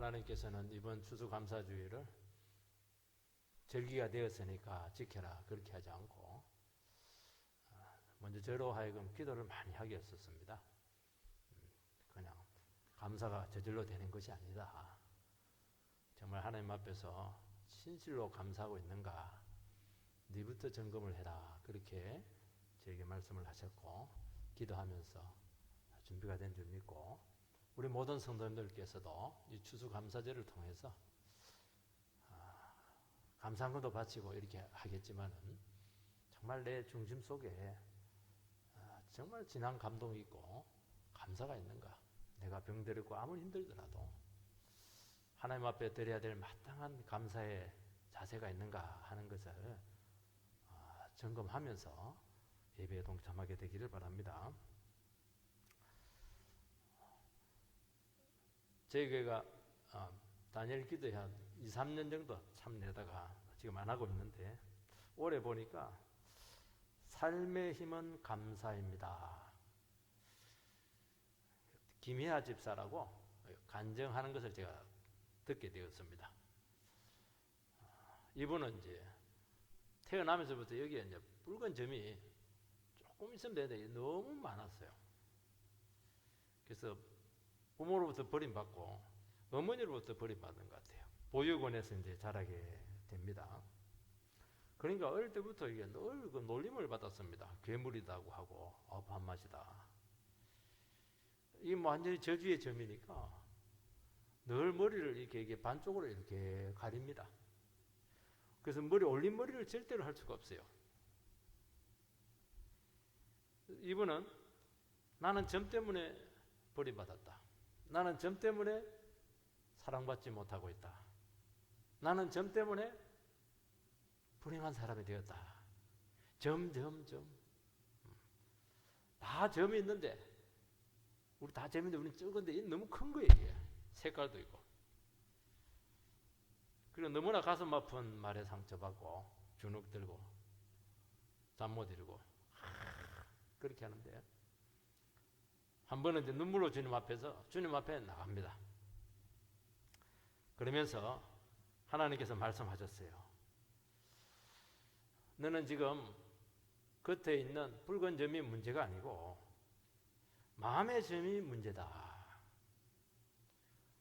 하나님께서는 이번 추수감사주의를 절기가 되었으니까 지켜라 그렇게 하지 않고 먼저 저로 하여금 기도를 많이 하게 했었습니다. 그냥 감사가 저절로 되는 것이 아니다. 정말 하나님 앞에서 진실로 감사하고 있는가 네부터 점검을 해라 그렇게 저에게 말씀을 하셨고 기도하면서 준비가 된 줄 믿고 우리 모든 성도님들께서도 이 추수감사제를 통해서 감사한것도 바치고 이렇게 하겠지만은 정말 내 중심 속에 정말 진한 감동이 있고 감사가 있는가, 내가 병들었고 아무리 힘들더라도 하나님 앞에 드려야 될 마땅한 감사의 자세가 있는가 하는 것을 점검하면서 예배에 동참하게 되기를 바랍니다. 저희 교회가 다니엘 기도회 한 2, 3년 정도 참내다가 지금 안 하고 있는데 올해 보니까 삶의 힘은 감사입니다. 김희아 집사라고 간증하는 것을 제가 듣게 되었습니다. 이분은 이제 태어나면서부터 여기에 이제 붉은 점이 조금 있으면 되는데 너무 많았어요. 그래서 부모로부터 버림받고 어머니로부터 버림받은 것 같아요. 보육원에서 이제 자라게 됩니다. 그러니까 어릴 때부터 이게 늘 그 놀림을 받았습니다. 괴물이다고 하고 밥맛이다. 이게 뭐 완전히 저주의 점이니까 늘 머리를 이렇게 반쪽으로 이렇게 가립니다. 그래서 올린 머리를 절대로 할 수가 없어요. 이분은 나는 점 때문에 버림받았다. 나는 점 때문에 사랑받지 못하고 있다. 나는 점 때문에 불행한 사람이 되었다. 점. 다 점이 있는데, 우리 다 점인데 우리는 적은데 너무 큰 거예요, 이게. 색깔도 있고. 그리고 너무나 가슴 아픈 말에 상처받고, 주눅 들고, 잠 못 이루고, 그렇게 하는데, 한 번은 이제 눈물로 주님 앞에 나갑니다. 그러면서 하나님께서 말씀하셨어요. 너는 지금 겉에 있는 붉은 점이 문제가 아니고 마음의 점이 문제다.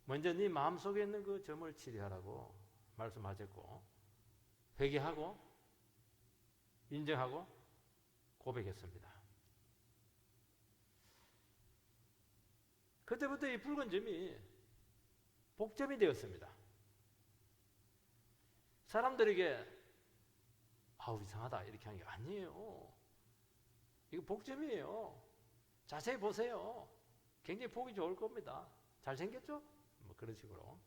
먼저 네 마음속에 있는 그 점을 치료하라고 말씀하셨고 회개하고 인정하고 고백했습니다. 그때부터 이 붉은 점이 복점이 되었습니다. 사람들에게 이상하다 이렇게 하는 게 아니에요. 이거 복점이에요. 자세히 보세요. 굉장히 보기 좋을 겁니다. 잘생겼죠? 뭐 그런 식으로.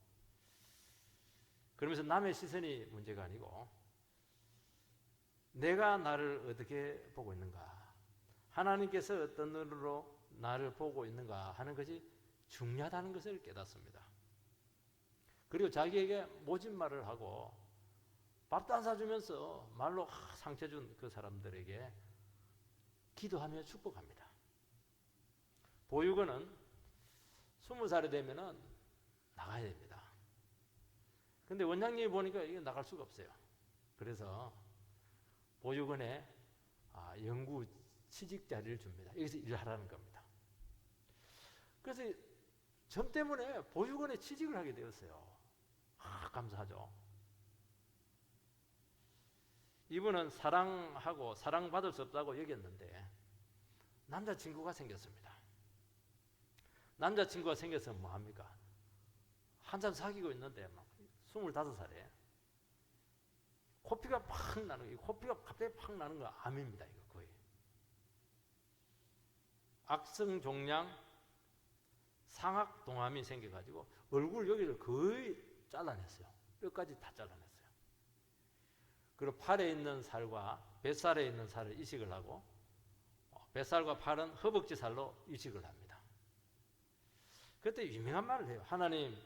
그러면서 남의 시선이 문제가 아니고 내가 나를 어떻게 보고 있는가, 하나님께서 어떤 눈으로 나를 보고 있는가 하는 것이 중요하다는 것을 깨닫습니다. 그리고 자기에게 모진 말을 하고 밥도 안 사주면서 말로 상처 준 그 사람들에게 기도하며 축복합니다. 보육원은 20살이 되면은 나가야 됩니다. 근데 원장님이 보니까 이게 나갈 수가 없어요. 그래서 보육원에 연구 취직 자리를 줍니다. 여기서 일하라는 겁니다. 그래서 점 때문에 보육원에 취직을 하게 되었어요. 감사하죠. 이분은 사랑하고 사랑받을 수 없다고 여겼는데 남자친구가 생겼습니다. 남자친구가 생겨서 뭐합니까? 한참 사귀고 있는데 막 25살에 코피가 팍 나는 거예요. 코피가 갑자기 팍 나는 거 암입니다. 이거 거의. 악성종양 상악동암이 생겨가지고 얼굴 여기를 거의 잘라냈어요. 뼈까지 다 잘라냈어요. 그리고 팔에 있는 살과 뱃살에 있는 살을 이식을 하고 뱃살과 팔은 허벅지 살로 이식을 합니다. 그때 유명한 말을 해요. 하나님,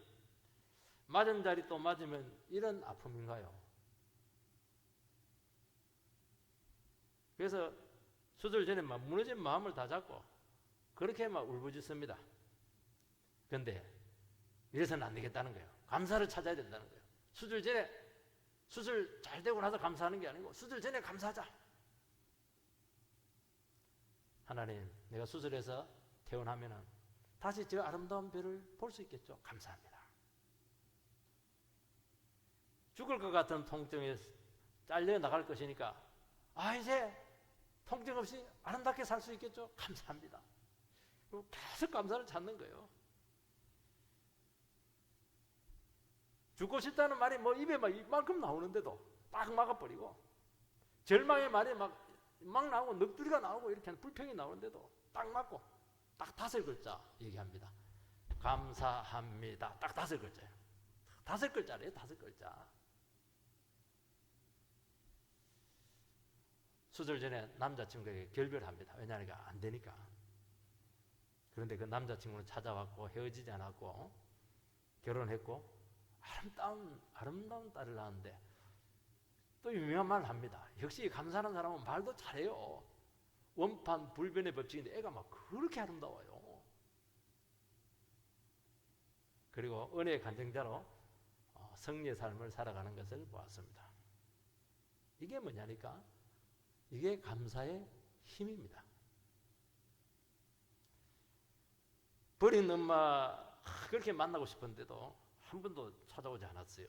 맞은 자리 또 맞으면 이런 아픔인가요? 그래서 수술 전에 막 무너진 마음을 다 잡고 그렇게 막 울부짖습니다. 그런데 이래서는 안 되겠다는 거예요. 감사를 찾아야 된다는 거예요. 수술 전에, 수술 잘 되고 나서 감사하는 게 아니고 수술 전에 감사하자. 하나님, 내가 수술해서 퇴원하면은 다시 저 아름다운 별을 볼 수 있겠죠? 감사합니다. 죽을 것 같은 통증에 잘려 나갈 것이니까 이제 통증 없이 아름답게 살 수 있겠죠? 감사합니다. 계속 감사를 찾는 거예요. 죽고 싶다는 말이 뭐 입에 막 이만큼 나오는데도 딱 막아버리고, 절망의 말이 막 나오고 넋두리가 나오고 이렇게 불평이 나오는데도 딱 막고 딱 5글자 얘기합니다. 감사합니다. 딱 5글자예요. 5글자래요. 5글자. 수술 전에 남자친구에게 결별합니다. 왜냐하면 안 되니까. 그런데 그 남자친구는 찾아왔고 헤어지지 않았고 결혼했고 아름다운 딸을 낳았는데 또 유명한 말을 합니다. 역시 감사하는 사람은 말도 잘해요. 원판 불변의 법칙인데 애가 막 그렇게 아름다워요. 그리고 은혜의 간증자로 성리의 삶을 살아가는 것을 보았습니다. 이게 뭐냐니까 이게 감사의 힘입니다. 버린 엄마 그렇게 만나고 싶었는데도 한 번도 찾아오지 않았어요.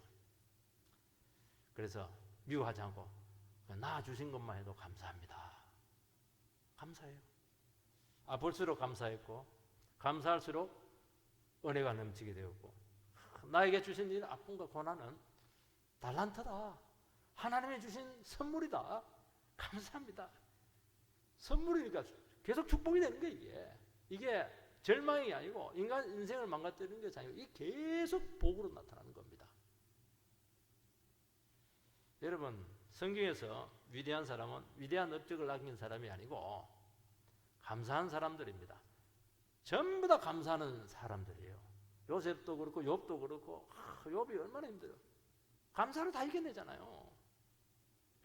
그래서 미워하지 않고 낳아주신 것만 해도 감사합니다. 감사해요. 볼수록 감사했고 감사할수록 은혜가 넘치게 되었고, 나에게 주신 이 아픔과 고난은 달란트다. 하나님이 주신 선물이다. 감사합니다. 선물이니까 계속 축복이 되는 거예요. 이게 절망이 아니고 인간 인생을 망가뜨리는 것이 아니고 이게 계속 복으로 나타나는 겁니다. 여러분, 성경에서 위대한 사람은 위대한 업적을 남긴 사람이 아니고 감사한 사람들입니다. 전부 다 감사하는 사람들이에요. 요셉도 그렇고 욥도 그렇고 욥이 얼마나 힘들어요. 감사로 다 이겨내잖아요.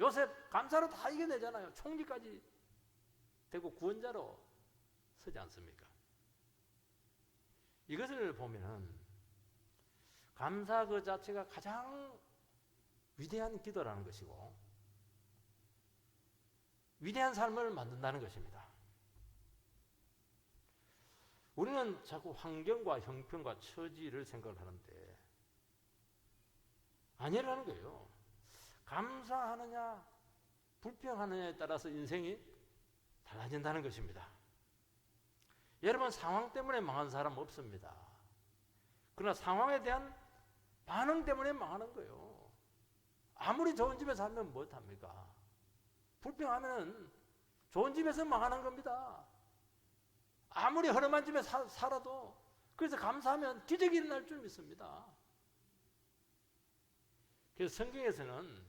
요셉 감사로 다 이겨내잖아요. 총리까지 되고 구원자로 서지 않습니까? 이것을 보면은 감사 그 자체가 가장 위대한 기도라는 것이고 위대한 삶을 만든다는 것입니다. 우리는 자꾸 환경과 형편과 처지를 생각을 하는데 아니라는 거예요. 감사하느냐 불평하느냐에 따라서 인생이 달라진다는 것입니다. 여러분, 상황 때문에 망한 사람 없습니다. 그러나 상황에 대한 반응 때문에 망하는 거예요. 아무리 좋은 집에 살면 못합니까? 불평하면 좋은 집에서 망하는 겁니다. 아무리 허름한 집에 살아도 그래서 감사하면 기적이 일어날 줄 믿습니다. 그래서 성경에서는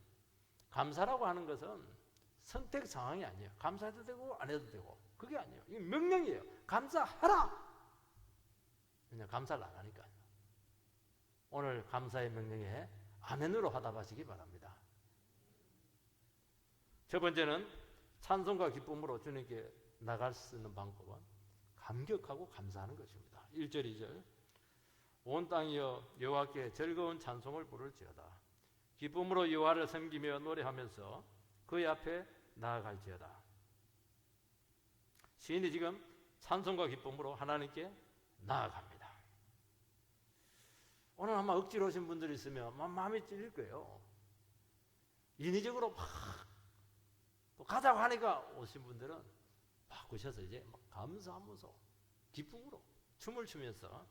감사라고 하는 것은 선택 상황이 아니에요. 감사해도 되고 안 해도 되고 그게 아니에요. 이게 명령이에요. 감사하라. 그냥 감사를 안 하니까요. 오늘 감사의 명령에 아멘으로 화답하시기 바랍니다. 첫 번째는 찬송과 기쁨으로 주님께 나갈 수 있는 방법은 감격하고 감사하는 것입니다. 1절 2절 온 땅이여 여호와께 즐거운 찬송을 부를지어다. 기쁨으로 여호와를 섬기며 노래하면서 그의 앞에 나아갈지어다. 시인이 지금 찬송과 기쁨으로 하나님께 나아갑니다. 오늘 아마 억지로 오신 분들이 있으면 마음이 찔릴 거예요. 인위적으로 막 또 가자고 하니까 오신 분들은 바꾸셔서 이제 막 감사하면서 기쁨으로 춤을 추면서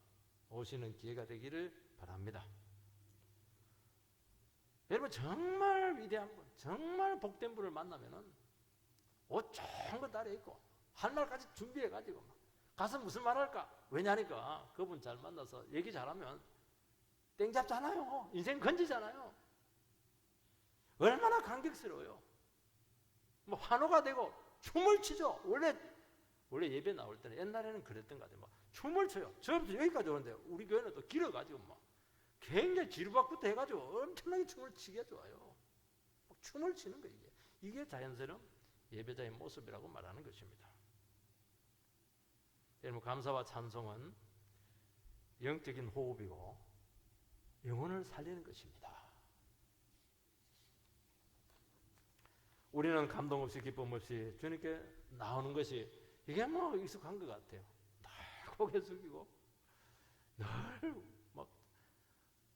오시는 기회가 되기를 바랍니다. 여러분, 정말 위대한 분, 정말 복된 분을 만나면은 옷 좋은 거 따려 입고 할 말까지 준비해가지고 가서 무슨 말 할까? 왜냐니까 그분 잘 만나서 얘기 잘하면 땡 잡잖아요. 인생 건지잖아요. 얼마나 감격스러워요. 뭐 환호가 되고 춤을 추죠. 원래 예배 나올 때는 옛날에는 그랬던 것 같아요. 막 춤을 춰요. 저부터 여기까지 오는데 우리 교회는 또 길어가지고 막 굉장히 지루박부터 해가지고 엄청나게 춤을 치게 좋아요. 막 춤을 추는 거예요. 이게 자연스러운 예배자의 모습이라고 말하는 것입니다. 여러분, 감사와 찬송은 영적인 호흡이고 영혼을 살리는 것입니다. 우리는 감동 없이 기쁨 없이 주님께 나오는 것이 이게 뭐 익숙한 것 같아요. 늘 고개 숙이고 늘 막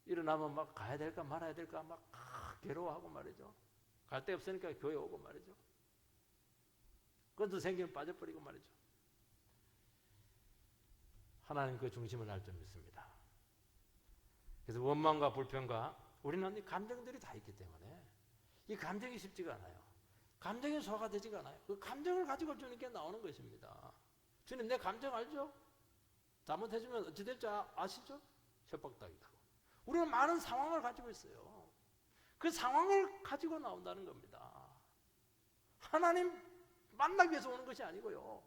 일어나면 막 가야 될까 말아야 될까 막 괴로워하고 말이죠. 갈 데 없으니까 교회 오고 말이죠. 건도 생기면 빠져버리고 말이죠. 하나님 그 중심을 알 줄 믿습니다. 그래서 원망과 불평과 우리는 이 감정들이 다 있기 때문에 이 감정이 쉽지가 않아요. 감정이 소화가 되지가 않아요. 그 감정을 가지고 주님께 나오는 것입니다. 주님 내 감정 알죠? 잘못해주면 어찌 될지 아시죠? 협박당이다. 우리는 많은 상황을 가지고 있어요. 그 상황을 가지고 나온다는 겁니다. 하나님 만나기 위해서 오는 것이 아니고요.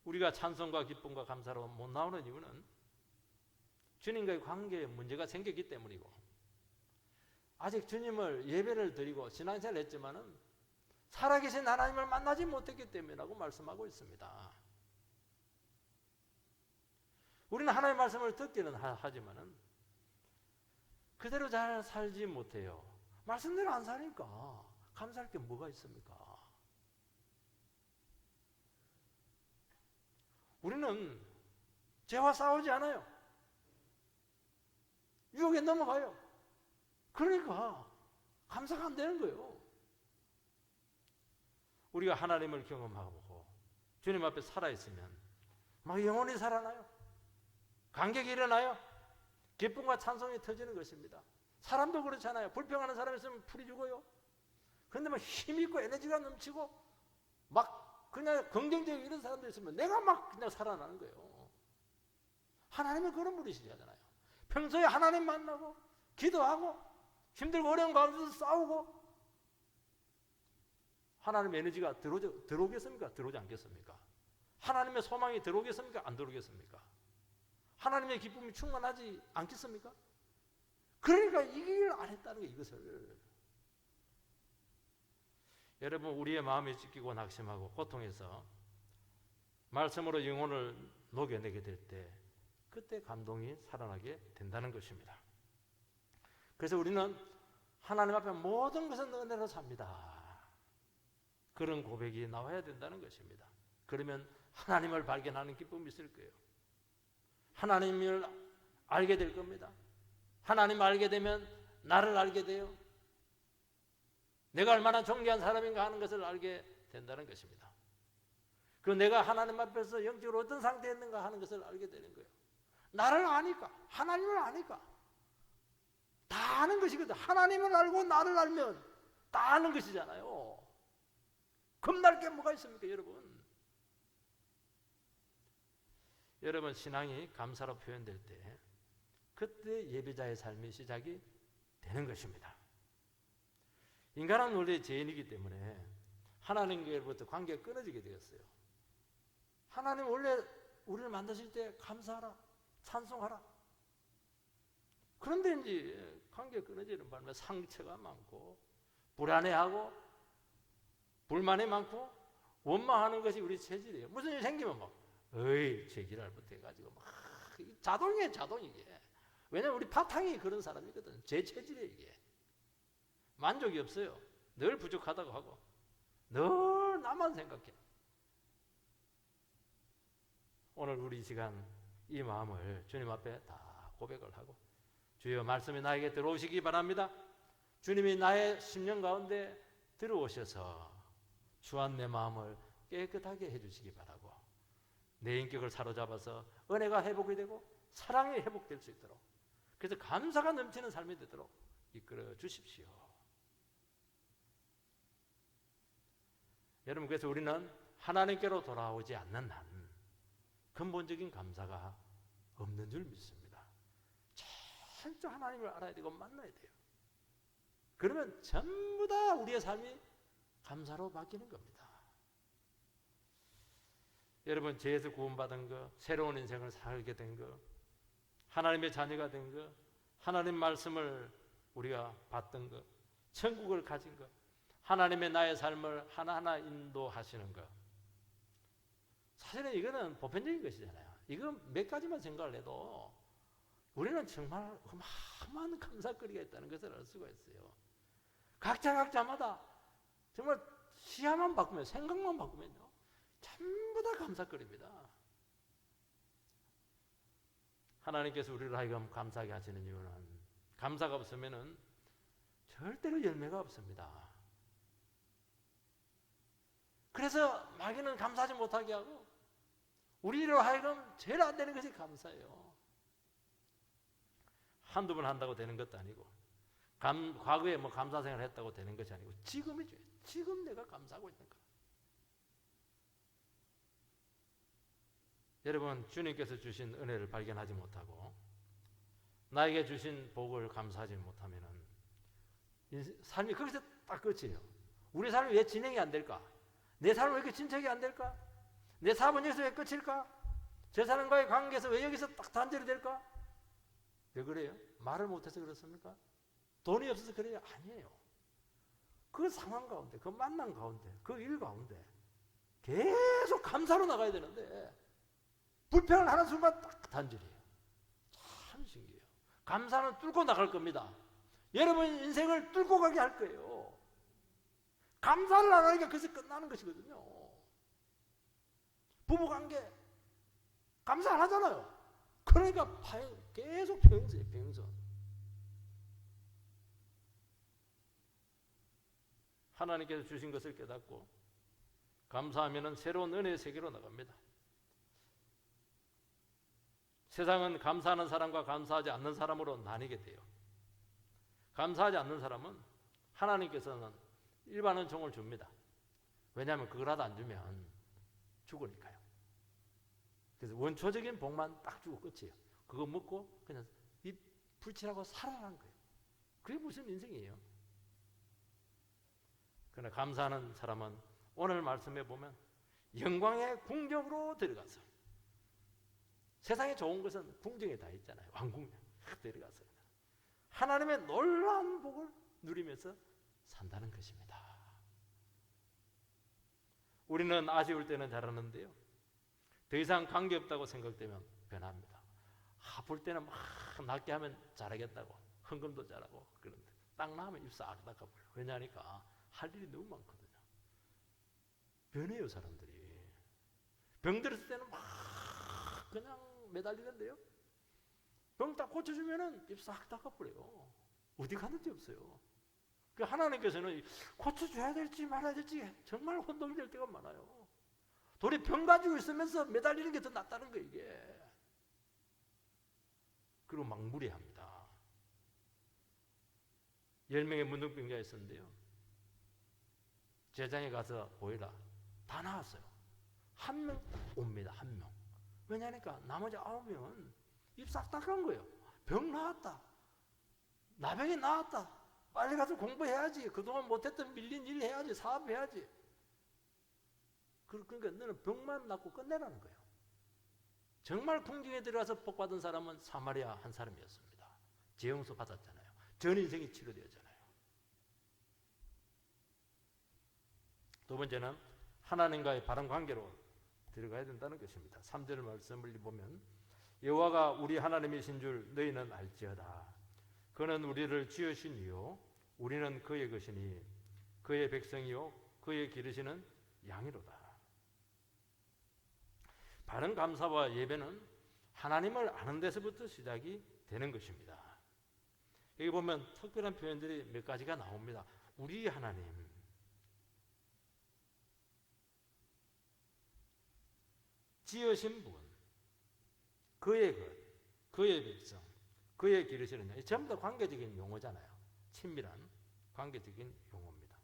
우리가 찬송과 기쁨과 감사로 못 나오는 이유는 주님과의 관계에 문제가 생겼기 때문이고 아직 주님을 예배를 드리고 신앙생활을 했지만은 살아계신 하나님을 만나지 못했기 때문이라고 말씀하고 있습니다. 우리는 하나님의 말씀을 듣기는 하지만은 그대로 잘 살지 못해요. 말씀대로 안 사니까 감사할 게 뭐가 있습니까? 우리는 죄와 싸우지 않아요. 유혹에 넘어가요. 그러니까 감사가 안 되는 거예요. 우리가 하나님을 경험하고 주님 앞에 살아있으면 막 영혼이 살아나요. 감격이 일어나요. 기쁨과 찬송이 터지는 것입니다. 사람도 그렇잖아요. 불평하는 사람이 있으면 풀이 죽어요. 그런데 막 힘있고 에너지가 넘치고 막 그냥 긍정적인 이런 사람도 있으면 내가 막 그냥 살아나는 거예요. 하나님은 그런 분이시잖아요. 평소에 하나님 만나고 기도하고 힘들고 어려운 가운데서 싸우고 하나님의 에너지가 들어오겠습니까? 들어오지 않겠습니까? 하나님의 소망이 들어오겠습니까? 안 들어오겠습니까? 하나님의 기쁨이 충만하지 않겠습니까? 그러니까 이 길을 안 했다는 게 이것을. 여러분 우리의 마음이 찢기고 낙심하고 고통해서 말씀으로 영혼을 녹여내게 될 때 그때 감동이 살아나게 된다는 것입니다. 그래서 우리는 하나님 앞에 모든 것은 은혜로 삽니다. 그런 고백이 나와야 된다는 것입니다. 그러면 하나님을 발견하는 기쁨이 있을 거예요. 하나님을 알게 될 겁니다. 하나님을 알게 되면 나를 알게 돼요. 내가 얼마나 존귀한 사람인가 하는 것을 알게 된다는 것입니다. 그리고 내가 하나님 앞에서 영적으로 어떤 상태에 있는가 하는 것을 알게 되는 거예요. 나를 아니까, 하나님을 아니까 다 아는 것이거든. 하나님을 알고 나를 알면 다 아는 것이잖아요. 겁날 게 뭐가 있습니까, 여러분? 여러분 신앙이 감사로 표현될 때 그때 예배자의 삶의 시작이 되는 것입니다. 인간은 원래 죄인이기 때문에 하나님께로부터 관계가 끊어지게 되었어요. 하나님 원래 우리를 만드실 때 감사하라, 찬송하라. 그런데 이제 관계가 끊어지는 바람에 상처가 많고 불안해하고 불만이 많고 원망하는 것이 우리 체질이에요. 무슨 일 생기면 막 어이 제기랄부터 해가지고 막 자동이에요, 자동이게. 왜냐면 우리 바탕이 그런 사람이거든. 제 체질이에요, 이게. 만족이 없어요. 늘 부족하다고 하고 늘 나만 생각해. 오늘 우리 이 시간 이 마음을 주님 앞에 다 고백을 하고 주여 말씀이 나에게 들어오시기 바랍니다. 주님이 나의 심령 가운데 들어오셔서 주한 내 마음을 깨끗하게 해주시기 바라고 내 인격을 사로잡아서 은혜가 회복이 되고 사랑이 회복될 수 있도록 그래서 감사가 넘치는 삶이 되도록 이끌어 주십시오. 여러분 그래서 우리는 하나님께로 돌아오지 않는 한 근본적인 감사가 없는 줄 믿습니다. 진짜 하나님을 알아야 되고 만나야 돼요. 그러면 전부 다 우리의 삶이 감사로 바뀌는 겁니다. 여러분 죄에서 구원받은 거, 새로운 인생을 살게 된 거, 하나님의 자녀가 된 거, 하나님 말씀을 우리가 받던 거, 천국을 가진 거, 하나님의 나의 삶을 하나하나 인도하시는 것. 사실은 이거는 보편적인 것이잖아요. 이거 몇 가지만 생각을 해도 우리는 정말 어마어마한 감사거리가 있다는 것을 알 수가 있어요. 각자마다 정말 시야만 바꾸면, 생각만 바꾸면요, 전부 다 감사거리입니다. 하나님께서 우리를 하여금 감사하게 하시는 이유는, 감사가 없으면은 절대로 열매가 없습니다. 그래서 마귀는 감사하지 못하게 하고, 우리로 하여금 제일 안 되는 것이 감사예요. 한두 번 한다고 되는 것도 아니고, 과거에 뭐 감사 생활을 했다고 되는 것이 아니고, 지금이죠. 지금 내가 감사하고 있는가. 여러분, 주님께서 주신 은혜를 발견하지 못하고 나에게 주신 복을 감사하지 못하면은 삶이 거기서 딱 끝이에요. 우리 삶이 왜 진행이 안 될까? 내 삶은 왜 이렇게 진척이 안 될까? 내 사업은 여기서 왜 끝일까? 제 사람과의 관계에서 왜 여기서 딱 단절이 될까? 왜 그래요? 말을 못해서 그렇습니까? 돈이 없어서 그래요? 아니에요. 그 상황 가운데, 그 만남 가운데, 그 일 가운데 계속 감사로 나가야 되는데 불평을 하는 순간 딱 단절이에요. 참 신기해요. 감사는 뚫고 나갈 겁니다. 여러분 인생을 뚫고 가게 할 거예요. 감사를 안 하니까 그래서 끝나는 것이거든요. 부부관계 감사 안 하잖아요. 그러니까 계속 병선이에요. 병선. 하나님께서 주신 것을 깨닫고 감사하면 새로운 은혜의 세계로 나갑니다. 세상은 감사하는 사람과 감사하지 않는 사람으로 나뉘게 돼요. 감사하지 않는 사람은 하나님께서는 일반은 종을 줍니다. 왜냐하면 그거라도 안 주면 죽으니까요. 그래서 원초적인 복만 딱 주고 끝이에요. 그거 먹고 그냥 입 불칠하고 살아난 거예요. 그게 무슨 인생이에요? 그러나 감사하는 사람은 오늘 말씀해 보면 영광의 궁정으로 들어가서, 세상에 좋은 것은 궁정에 다 있잖아요. 왕궁에 들어가서 하나님의 놀라운 복을 누리면서 산다는 것입니다. 우리는 아쉬울 때는 잘하는데요, 더 이상 관계없다고 생각되면 변합니다. 볼 때는 막 낮게 하면 잘하겠다고 헌금도 잘하고 그런데 딱 나면 입 싹 닦아버려요. 왜냐하니까 할 일이 너무 많거든요. 변해요. 사람들이 병들었을 때는 막 그냥 매달리는데요, 병 딱 고쳐주면은 입 싹 닦아버려요. 어디 가는지 없어요. 그 하나님께서는 고쳐줘야 될지 말아야 될지 정말 혼동이 될 때가 많아요. 돌이 병 가지고 있으면서 매달리는 게 더 낫다는 거예요, 이게. 그리고 막 무례합니다. 10명의 문둥병자가 있었는데요, 제장에 가서 보이라 다 나왔어요. 한 명 옵니다. 한 명. 왜냐니까 나머지 9명은 입 싹 닦은 거예요. 병 나았다, 나병이 나았다, 빨리 가서 공부해야지, 그동안 못했던 밀린 일 해야지, 사업해야지. 그러니까 너는 병만 낫고 끝내라는 거예요. 정말 궁정에 들어가서 복받은 사람은 사마리아 한 사람이었습니다. 재용서 받았잖아요. 전 인생이 치료되었잖아요. 두 번째는 하나님과의 바른 관계로 들어가야 된다는 것입니다. 3절 말씀을 보면 여호와가 우리 하나님이신 줄 너희는 알지어다. 그는 우리를 지으신 이요 우리는 그의 것이니 그의 백성이요 그의 기르시는 양이로다. 바른 감사와 예배는 하나님을 아는 데서부터 시작이 되는 것입니다. 여기 보면 특별한 표현들이 몇 가지가 나옵니다. 우리 하나님, 지으신 분, 그의 것, 그의 백성, 그의 기르시는 양. 전부 다 관계적인 용어잖아요. 친밀한 관계적인 용어입니다.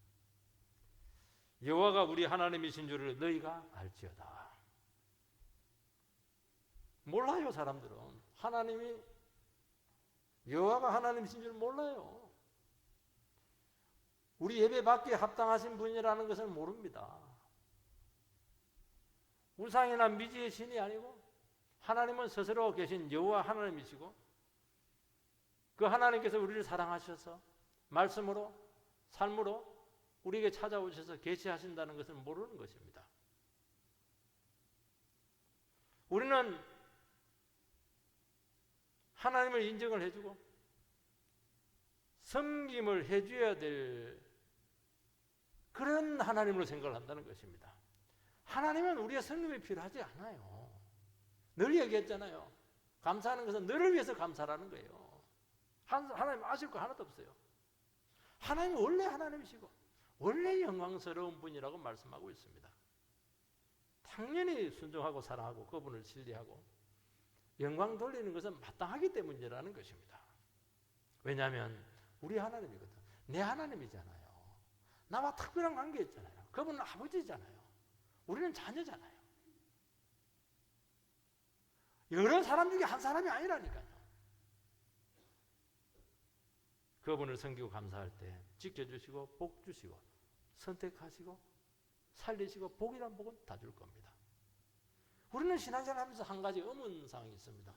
여호와가 우리 하나님이신 줄을 너희가 알지어다. 몰라요. 사람들은 하나님이 여호와가 하나님이신 줄 몰라요. 우리 예배 받기에 합당하신 분이라는 것을 모릅니다. 우상이나 미지의 신이 아니고 하나님은 스스로 계신 여호와 하나님이시고, 그 하나님께서 우리를 사랑하셔서 말씀으로 삶으로 우리에게 찾아오셔서 계시하신다는 것을 모르는 것입니다. 우리는 하나님을 인정을 해주고 섬김을 해줘야 될 그런 하나님으로 생각을 한다는 것입니다. 하나님은 우리의 섬김이 필요하지 않아요. 늘 얘기했잖아요. 감사하는 것은 너를 위해서 감사라는 거예요. 하나님 아실 거 하나도 없어요. 하나님은 원래 하나님이시고 원래 영광스러운 분이라고 말씀하고 있습니다. 당연히 순종하고 사랑하고 그분을 신뢰하고 영광 돌리는 것은 마땅하기 때문이라는 것입니다. 왜냐하면 우리 하나님이거든. 내 하나님이잖아요. 나와 특별한 관계 있잖아요. 그분은 아버지잖아요. 우리는 자녀잖아요. 여러 사람 중에 한 사람이 아니라니까요. 그분을 섬기고 감사할 때 지켜주시고 복 주시고 선택하시고 살리시고 복이란 복은 다 줄 겁니다. 우리는 신앙생활하면서 한 가지 의문사항이 있습니다.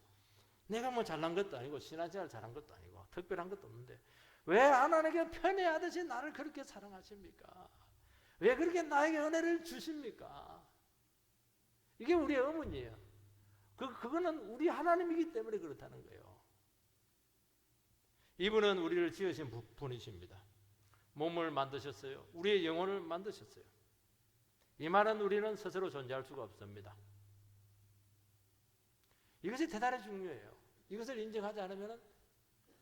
내가 뭐 잘난 것도 아니고 신앙생활 잘한 것도 아니고 특별한 것도 없는데 왜 하나님께 편애하듯이 나를 그렇게 사랑하십니까? 왜 그렇게 나에게 은혜를 주십니까? 이게 우리의 의문이에요. 그거는 우리 하나님이기 때문에 그렇다는 거예요. 이분은 우리를 지으신 분이십니다. 몸을 만드셨어요. 우리의 영혼을 만드셨어요. 이 말은 우리는 스스로 존재할 수가 없습니다. 이것이 대단히 중요해요. 이것을 인정하지 않으면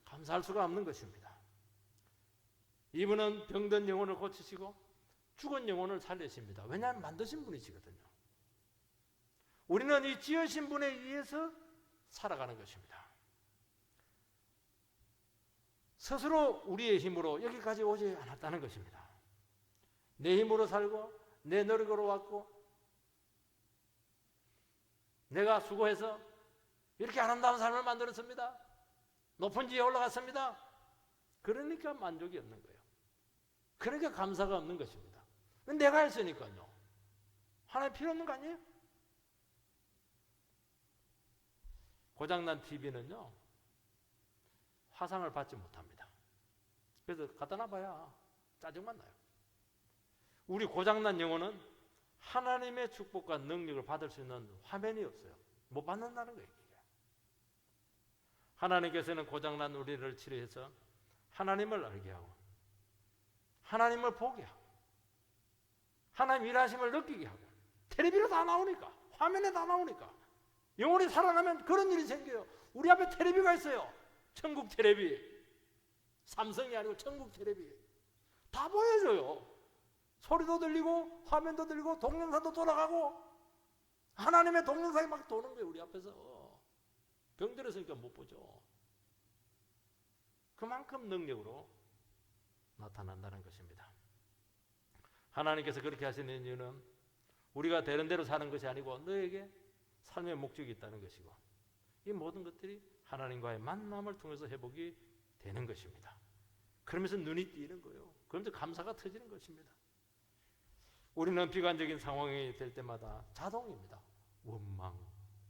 감사할 수가 없는 것입니다. 이분은 병든 영혼을 고치시고 죽은 영혼을 살리십니다. 왜냐하면 만드신 분이시거든요. 우리는 이 지으신 분에 의해서 살아가는 것입니다. 스스로 우리의 힘으로 여기까지 오지 않았다는 것입니다. 내 힘으로 살고 내 노력으로 왔고 내가 수고해서 이렇게 아름다운 삶을 만들었습니다. 높은 지에 올라갔습니다. 그러니까 만족이 없는 거예요. 그러니까 감사가 없는 것입니다. 내가 했으니까요. 하나님 필요 없는 거 아니에요? 고장난 TV는요 화상을 받지 못합니다. 그래서 갖다 놔봐야 짜증만 나요. 우리 고장난 영혼은 하나님의 축복과 능력을 받을 수 있는 화면이 없어요. 못 받는다는 거예요. 하나님께서는 고장난 우리를 치료해서 하나님을 알게 하고 하나님을 보게 하고 하나님 일하심을 느끼게 하고 텔레비로 다 나오니까 화면에 다 나오니까 영혼이 살아나면 그런 일이 생겨요. 우리 앞에 텔레비가 있어요. 천국 텔레비. 삼성이 아니고 천국 텔레비. 다 보여줘요. 소리도 들리고 화면도 들리고 동영상도 돌아가고 하나님의 동영상이 막 도는 거예요. 우리 앞에서. 병들었으니까 못 보죠. 그만큼 능력으로 나타난다는 것입니다. 하나님께서 그렇게 하시는 이유는 우리가 되는 대로 사는 것이 아니고 너에게 삶의 목적이 있다는 것이고 이 모든 것들이 하나님과의 만남을 통해서 회복이 되는 것입니다. 그러면서 눈이 띄는 거예요. 그러면서 감사가 터지는 것입니다. 우리는 비관적인 상황이 될 때마다 자동입니다. 원망,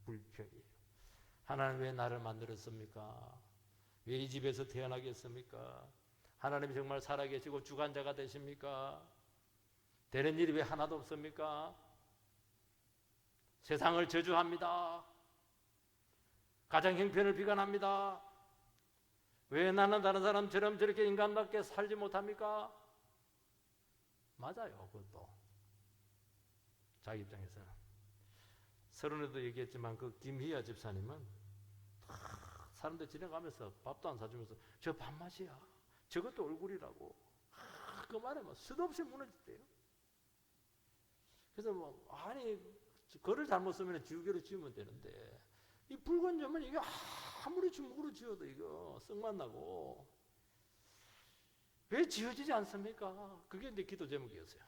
불평이에요. 하나님 왜 나를 만들었습니까? 왜 이 집에서 태어나게 했습니까? 하나님이 정말 살아계시고 주관자가 되십니까? 되는 일이 왜 하나도 없습니까? 세상을 저주합니다. 가정 형편을 비관합니다. 왜 나는 다른 사람처럼 저렇게 인간답게 살지 못합니까? 맞아요. 그것도 자기 입장에서는. 서른에도 얘기했지만 그 김희아 집사님은 사람들 지나가면서 밥도 안 사주면서 저 밥맛이야. 저것도 얼굴이라고. 그 말에 막 수도 없이 무너졌대요. 그래서 뭐 아니 글을 잘못 쓰면 지우개로 지우면 되는데 이 붉은 점은 이게 아무리 주먹으로 지워도 이거 썩만 나고 왜 지워지지 않습니까? 그게 내 기도 제목이었어요.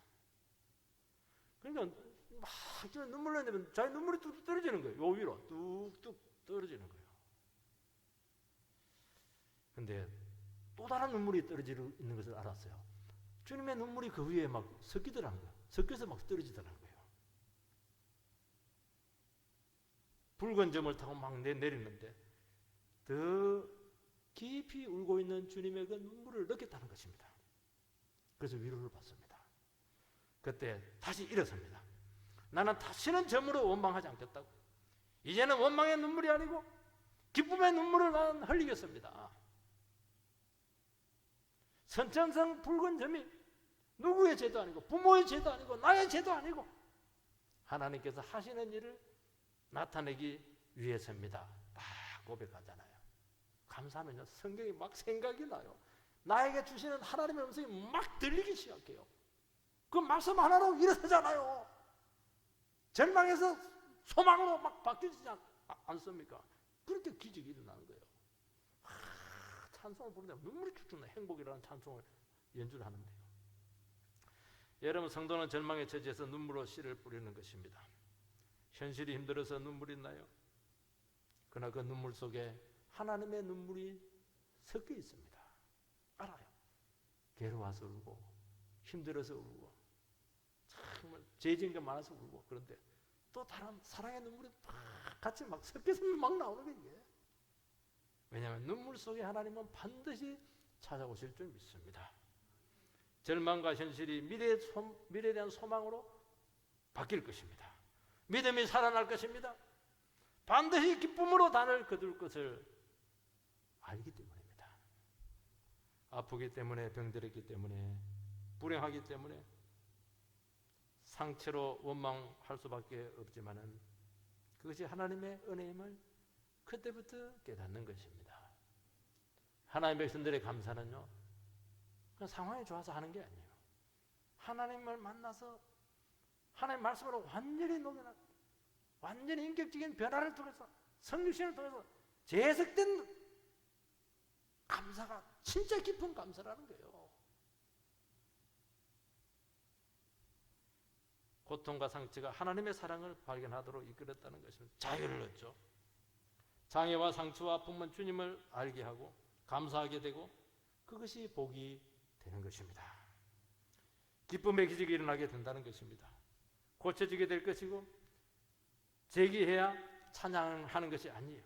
그러니까 막 눈물 나면 자기 눈물이 뚝뚝 떨어지는 거예요. 요 위로 뚝뚝 떨어지는 거예요. 근데 또 다른 눈물이 떨어지고 있는 것을 알았어요. 주님의 눈물이 그 위에 막 섞이더라는 거예요. 섞여서 막 떨어지더라는 거예요. 붉은 점을 타고 막 내리는데 더 깊이 울고 있는 주님의 그 눈물을 느꼈다는 것입니다. 그래서 위로를 받습니다. 그때 다시 일어섭니다. 나는 다시는 점으로 원망하지 않겠다고. 이제는 원망의 눈물이 아니고 기쁨의 눈물을 나는 흘리겠습니다. 선천성 붉은 점이 누구의 죄도 아니고 부모의 죄도 아니고 나의 죄도 아니고 하나님께서 하시는 일을 나타내기 위해서입니다. 딱 고백하잖아요. 감사하면요, 성경이 막 생각이 나요. 나에게 주시는 하나님의 음성이 막 들리기 시작해요. 그 말씀 하나로 일어서잖아요. 절망에서 소망으로 막 바뀌지 않습니까? 그렇게 기적이 일어나는 거예요. 찬송을 부르는데 눈물이 쭉쭉 나. 행복이라는 찬송을 연주를 하는데요. 여러분, 성도는 절망의 처지에서 눈물로 씨를 뿌리는 것입니다. 현실이 힘들어서 눈물이 나요. 그러나 그 눈물 속에 하나님의 눈물이 섞여 있습니다. 알아요. 괴로워서 울고 힘들어서 울고 정말 죄진 게 많아서 울고, 그런데 또 다른 사랑의 눈물이 막 같이 막 섞여서 막 나오는 거예요. 이게. 왜냐하면 눈물 속에 하나님은 반드시 찾아오실 줄 믿습니다. 절망과 현실이 미래에 대한 소망으로 바뀔 것입니다. 믿음이 살아날 것입니다. 반드시 기쁨으로 단을 거둘 것을 알기 때문입니다. 아프기 때문에, 병들었기 때문에, 불행하기 때문에 상처로 원망할 수밖에 없지만은 그것이 하나님의 은혜임을 그때부터 깨닫는 것입니다. 하나님의 백성들의 감사는요, 그냥 상황이 좋아서 하는 게 아니에요. 하나님을 만나서 하나님 말씀으로 완전히 녹여놨고 완전히 인격적인 변화를 통해서 성육신을 통해서 재해석된 감사가 진짜 깊은 감사라는 거예요. 고통과 상처가 하나님의 사랑을 발견하도록 이끌었다는 것입니다. 자유를 얻죠. 장애와 상처와 아픔은 주님을 알게 하고 감사하게 되고 그것이 복이 되는 것입니다. 기쁨의 기적이 일어나게 된다는 것입니다. 고쳐지게 될 것이고 재기해야 찬양하는 것이 아니에요.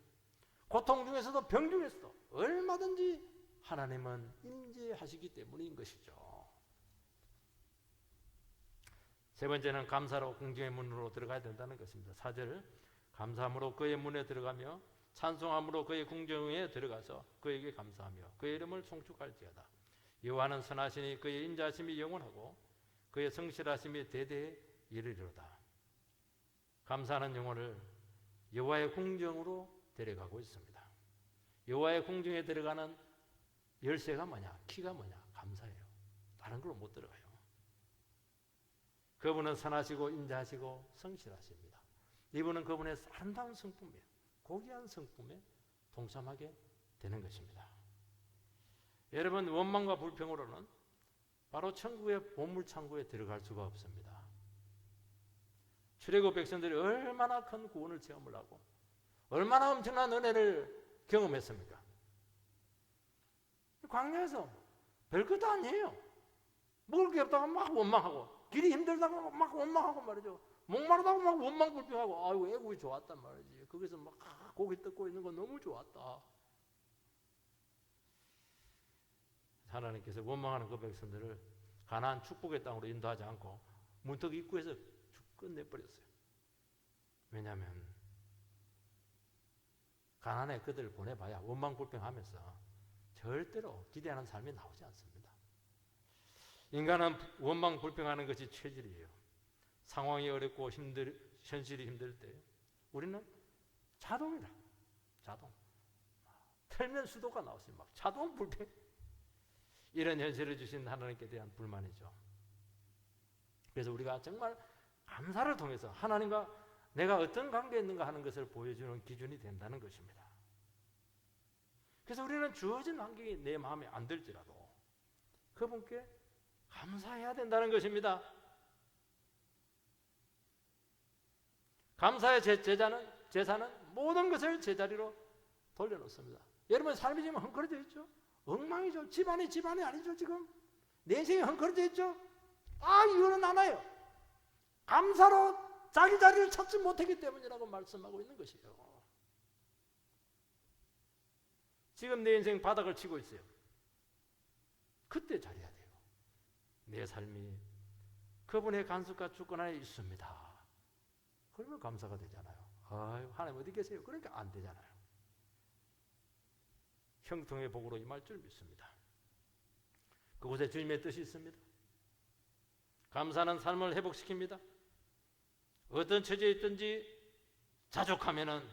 고통 중에서도 병 중에서도 얼마든지 하나님은 임재하시기 때문인 것이죠. 세 번째는 감사로 궁정의 문으로 들어가야 된다는 것입니다. 4절, 감사함으로 그의 문에 들어가며 찬송함으로 그의 궁정에 들어가서 그에게 감사하며 그의 이름을 송축할지어다. 여호와는 선하시니 그의 인자하심이 영원하고 그의 성실하심이 대대에 이르리로다. 감사하는 영혼을 여호와의 궁정으로 데려가고 있습니다. 여호와의 궁정에 들어가는 열쇠가 뭐냐? 키가 뭐냐? 감사예요. 다른 걸로 못 들어가요. 그분은 선하시고 인자하시고 성실하십니다. 이분은 그분의 아름다운 성품이에요. 고귀한 성품에 동참하게 되는 것입니다. 여러분, 원망과 불평으로는 바로 천국의 보물창고에 들어갈 수가 없습니다. 출애굽 백성들이 얼마나 큰 구원을 체험을 하고 얼마나 엄청난 은혜를 경험했습니까? 광야에서 별것도 아니에요. 먹을 게 없다고 막 원망하고 길이 힘들다고 막 원망하고 말이죠. 목마르다고 막 원망 불평하고 아이고 애국이 좋았단 말이지. 거기서 막 고기 뜯고 있는 거 너무 좋았다. 하나님께서 원망하는 그 백성들을 가나안 축복의 땅으로 인도하지 않고 문턱 입구에서 끝내버렸어요. 왜냐하면 가나안에 그들을 보내봐야 원망 불평하면서 절대로 기대하는 삶이 나오지 않습니다. 인간은 원망 불평하는 것이 체질이에요. 상황이 어렵고 현실이 힘들 때 우리는 자동이다. 자동. 틀면 수도가 나오지 막 자동 불평. 이런 현실을 주신 하나님께 대한 불만이죠. 그래서 우리가 정말 감사를 통해서 하나님과 내가 어떤 관계에 있는가 하는 것을 보여주는 기준이 된다는 것입니다. 그래서 우리는 주어진 환경이 내 마음에 안 들지라도 그분께 감사해야 된다는 것입니다. 감사의 제사는 모든 것을 제자리로 돌려놓습니다. 여러분 삶이 지금 헝클어져 있죠? 엉망이죠. 집안이 아니죠. 지금 내 인생이 헝클어져 있죠. 이유는 하나예요. 감사로 자기 자리를 찾지 못했기 때문이라고 말씀하고 있는 것이에요. 지금 내 인생 바닥을 치고 있어요. 그때 잘해야 돼요. 내 삶이 그분의 간섭과 주권 안에 있습니다. 그러면 감사가 되잖아요. 하나님 어디 계세요? 그러니까 안 되잖아요. 형통의 복으로 임할 줄 믿습니다. 그곳에 주님의 뜻이 있습니다. 감사는 삶을 회복시킵니다. 어떤 처지에 있든지 자족하면은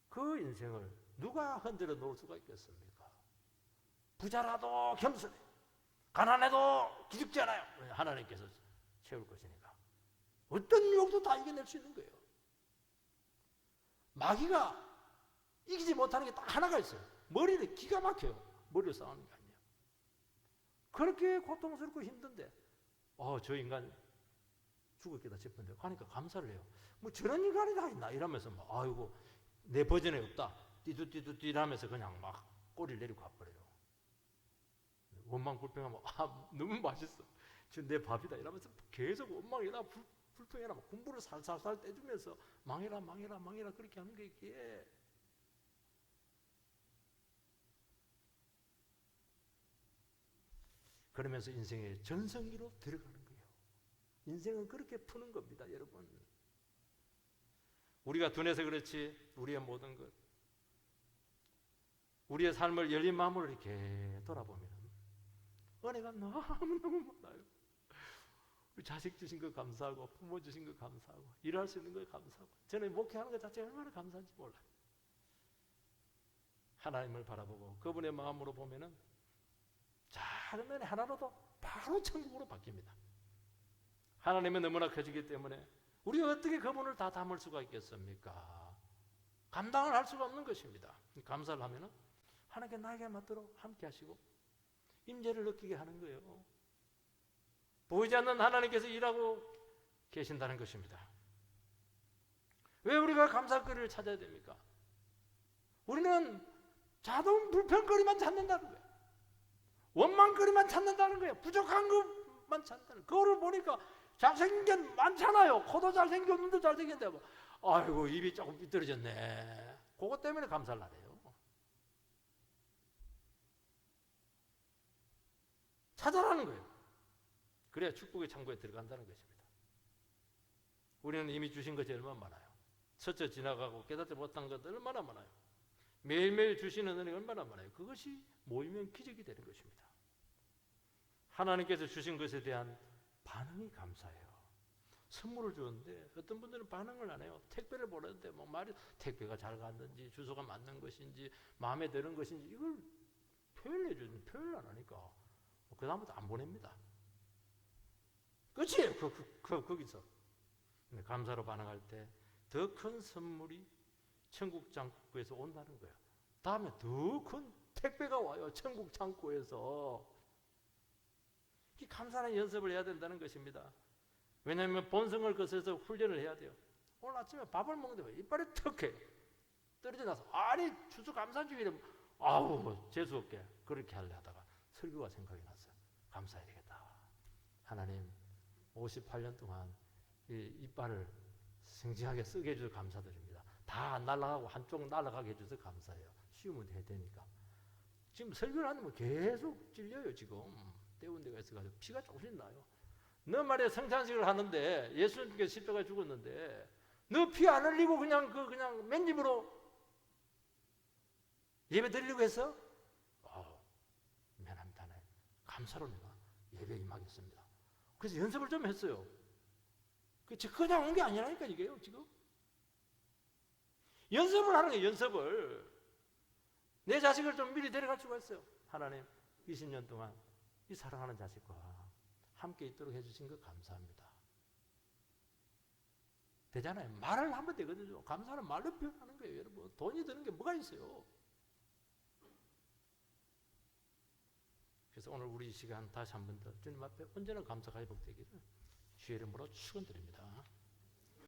그 인생을 누가 흔들어 놓을 수가 있겠습니까? 부자라도 겸손해, 가난해도 기죽지 않아요. 하나님께서 채울 것이니까 어떤 유혹도 다 이겨낼 수 있는 거예요. 마귀가 이기지 못하는 게 딱 하나가 있어요. 머리를 기가 막혀요. 머리를 싸우는 게 아니에요. 그렇게 고통스럽고 힘든데 저 인간 죽었겠다 싶은데 가니까 감사를 해요. 뭐 저런 인간이 다 있나 이러면서 막 아이고 내 버전에 없다 띠두띠두띠 하면서 그냥 막 꼬리를 내리고 가버려요. 원망 불평하면 너무 맛있어 지금 내 밥이다 이러면서 계속 원망이나 불평이나 막 군부를 살살살 떼주면서 망해라 망해라 망해라 그렇게 하는 게 있기에 그러면서 인생의 전성기로 들어가는 거예요. 인생은 그렇게 푸는 겁니다, 여러분. 우리가 둔해서 그렇지 우리의 모든 것, 우리의 삶을 열린 마음으로 이렇게 돌아보면 은혜가 너무너무 많아요. 우리 자식 주신 거 감사하고 부모 주신 거 감사하고 일할 수 있는 거 감사하고 저는 목회하는 것 자체가 얼마나 감사한지 몰라요. 하나님을 바라보고 그분의 마음으로 보면은 작은 은혜 하나로도 바로 천국으로 바뀝니다. 하나님은 너무나 커지기 때문에 우리가 어떻게 그분을 다 담을 수가 있겠습니까? 감당을 할 수가 없는 것입니다. 감사를 하면은 하나님께 나에게 맞도록 함께 하시고 임재를 느끼게 하는 거예요. 보이지 않는 하나님께서 일하고 계신다는 것입니다. 왜 우리가 감사거리를 찾아야 됩니까? 우리는 자동 불평거리만 찾는다는 거예요. 원망거리만 찾는다는 거예요. 부족한 것만 찾는다는 거예요. 그거를 보니까 잘생긴 많잖아요. 코도 잘생겨, 눈도 잘생겼는데 뭐, 아이고 입이 조금 삐뚤어졌네. 그것 때문에 감사를 안 해요. 찾아라는 거예요. 그래야 축복의 창고에 들어간다는 것입니다. 우리는 이미 주신 것이 얼마나 많아요. 스쳐 지나가고 깨닫지 못한 것 얼마나 많아요. 매일매일 주시는 은혜가 얼마나 많아요. 그것이 모이면 기적이 되는 것입니다. 하나님께서 주신 것에 대한 반응이 감사해요. 선물을 주는데 어떤 분들은 반응을 안 해요. 택배를 보내는데 뭐 말이 택배가 잘 갔는지 주소가 맞는 것인지 마음에 드는 것인지 이걸 표현을 안 하니까 그 다음부터 안 보냅니다. 끝이에요. 거기서. 감사로 반응할 때 더 큰 선물이 천국 창고에서 온다는 거예요. 다음에 더 큰 택배가 와요. 천국 창고에서. 이 감사는 연습을 해야 된다는 것입니다. 왜냐하면 본성을 거스려서 훈련을 해야 돼요. 오늘 아침에 밥을 먹는데 이빨이 턱해요. 떨어져 나서 아니 주수 감사주의를 아우 재수없게 그렇게 하려 하다가 설교가 생각이 났어요. 감사해야 되겠다. 하나님 58년 동안 이 이빨을 생생하게 쓰게 해주셔서 감사드립니다. 다 안 날아가고 한쪽 날아가게 해주셔서 감사해요. 쉬우면 해야 되니까. 지금 설교를 하면 계속 찔려요. 지금 때운 데가 있어가지고 피가 조금씩 나요. 너 말이야 성찬식을 하는데 예수님께서 십자가에 죽었는데 너 피 안 흘리고 그냥 맨입으로 예배 드리려고 했어? 미안합니다. 감사로 내가 예배 임하겠습니다. 그래서 연습을 좀 했어요. 그냥 온 게 아니라니까 이게요. 지금 연습을 하는 거예요. 연습을. 내 자식을 좀 미리 데려갈 수가 있어요. 하나님 20년 동안 이 사랑하는 자식과 함께 있도록 해주신 것 감사합니다. 되잖아요. 말을 하면 되거든요. 감사는 말로 표현하는 거예요. 여러분 돈이 드는 게 뭐가 있어요. 그래서 오늘 우리 이 시간 다시 한 번 더 주님 앞에 언제나 감사가 회복되기를 주의 이름으로 축원드립니다.